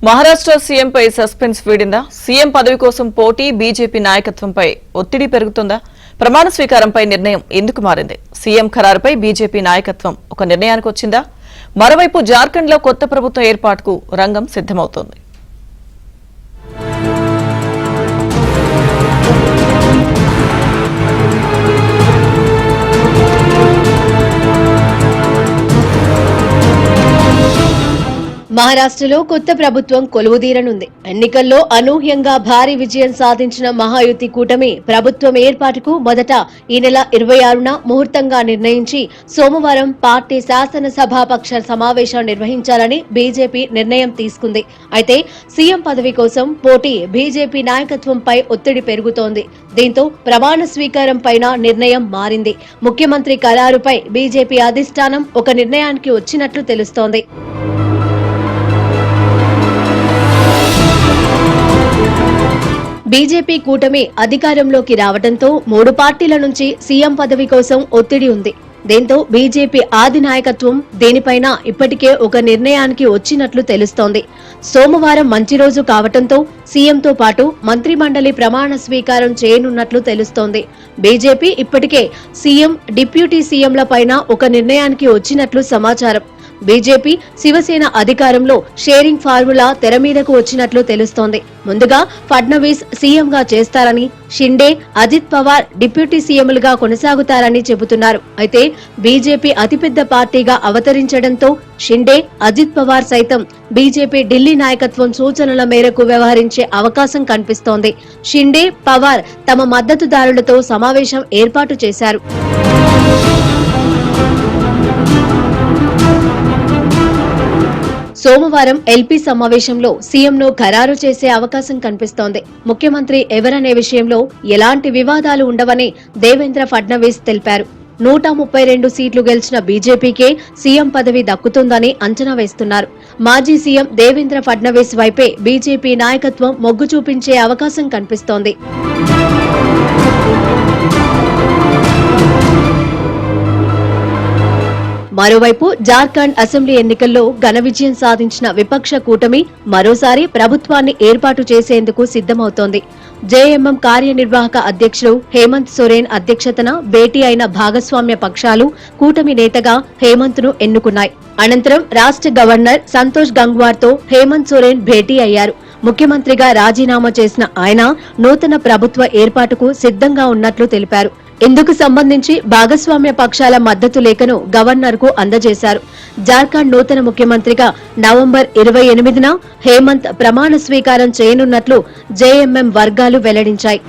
Maharashtra సీఎంపై suspense వీడిందా? CM పదవి కోసం పోటీ, బీజేపీ నాయకత్వంపై ఒత్తిడి పెరుగుతుందా? ప్రమాణ స్వీకారంపై నిర్ణయం ఎందుకు మారింది? సీఎం ఖరారుపై బీజేపీ నాయకత్వం ఒక నిర్ణయానికి వచ్చిందా? మరోవైపు జార్ఖండ్లో కొత్త ప్రభుత్వం ఏర్పాటుకు రంగం సిద్ధమవుతోంది. మహారాష్ట్రలో కొత్త ప్రభుత్వం కొలువుదీరనుంది. ఎన్నికల్లో అనూహ్యంగా భారీ విజయం సాధించిన మహాయుతి కూటమి ప్రభుత్వం ఏర్పాటుకు మొదట ఈ నెల 26న ముహూర్తంగా నిర్ణయించి సోమవారం పార్టీ శాసనసభాపక్ష సమావేశం నిర్వహించాలని బీజేపీ నిర్ణయం తీసుకుంది. అయితే సీఎం పదవి కోసం పోటీ, బీజేపీ నాయకత్వంపై ఒత్తిడి పెరుగుతోంది. దీంతో ప్రమాణ స్వీకారం పైన నిర్ణయం మారింది. ముఖ్యమంత్రి ఖరారుపై బీజేపీ అధిష్టానం ఒక నిర్ణయానికి వచ్చినట్లు తెలుస్తోంది. బీజేపీ కూటమి అధికారంలోకి రావడంతో 3 పార్టీల నుంచి సీఎం పదవి కోసం ఒత్తిడి ఉంది. దీంతో బీజేపీ ఆది నాయకత్వం దీనిపైన ఇప్పటికే ఒక నిర్ణయానికి వచ్చినట్లు తెలుస్తోంది. సోమవారం మంచి రోజు కావడంతో సీఎంతో పాటు మంత్రిమండలి ప్రమాణ స్వీకారం చేయనున్నట్లు తెలుస్తోంది. బీజేపీ ఇప్పటికే సీఎం, డిప్యూటీ సీఎంల పైన ఒక నిర్ణయానికి వచ్చినట్లు సమాచారం. బీజేపీ శివసేన అధికారంలో షేరింగ్ ఫార్ములా తెర మీదకు వచ్చినట్లు తెలుస్తోంది. ముందుగా ఫడ్నవీస్ సీఎంగా చేస్తారని, షిండే, అజిత్ పవార్ డిప్యూటీ సీఎంలుగా కొనసాగుతారని చెబుతున్నారు. అయితే బీజేపీ అతిపెద్ద పార్టీగా అవతరించడంతో షిండే, అజిత్ పవార్ సైతం బీజేపీ ఢిల్లీ నాయకత్వం సూచనల మేరకు వ్యవహరించే అవకాశం కనిపిస్తోంది. షిండే, పవార్ తమ మద్దతుదారులతో సమావేశం ఏర్పాటు చేశారు. సోమవారం ఎల్పీ సమావేశంలో సీఎంను ఖరారు చేసే అవకాశం కనిపిస్తోంది. ముఖ్యమంత్రి ఎవరనే విషయంలో ఎలాంటి వివాదాలు ఉండవని దేవేంద్ర ఫడ్నవీస్ తెలిపారు. 132 సీట్లు గెలిచిన బీజేపీకే సీఎం పదవి దక్కుతుందని అంచనా వేస్తున్నారు. మాజీ సీఎం దేవేంద్ర ఫడ్నవీస్ వైపే బీజేపీ నాయకత్వం మొగ్గు చూపించే అవకాశం కనిపిస్తోంది. మరోవైపు జార్ఖండ్ అసెంబ్లీ ఎన్నికల్లో ఘన విజయం సాధించిన విపక్ష కూటమి మరోసారి ప్రభుత్వాన్ని ఏర్పాటు చేసేందుకు సిద్దమవుతోంది. జేఎంఎం కార్యనిర్వాహక అధ్యక్షుడు హేమంత్ సోరెన్ అధ్యక్షతన భేటీ అయిన భాగస్వామ్య పక్షాలు కూటమి నేతగా హేమంత్ ను ఎన్నుకున్నాయి. అనంతరం రాష్ట్ర గవర్నర్ సంతోష్ గంగ్వార్ తో హేమంత్ సోరెన్ భేటీ అయ్యారు. ముఖ్యమంత్రిగా రాజీనామా చేసిన ఆయన నూతన ప్రభుత్వ ఏర్పాటుకు సిద్ధంగా ఉన్నట్లు తెలిపారు. ఇందుకు సంబంధించి భాగస్వామ్య పక్షాల మద్దతు లేఖను గవర్నర్ కు అందజేశారు. జార్ఖండ్ నూతన ముఖ్యమంత్రిగా నవంబర్ 28న హేమంత్ ప్రమాణ స్వీకారం చేయనున్నట్లు జేఎంఎం వర్గాలు వెల్లడించాయి.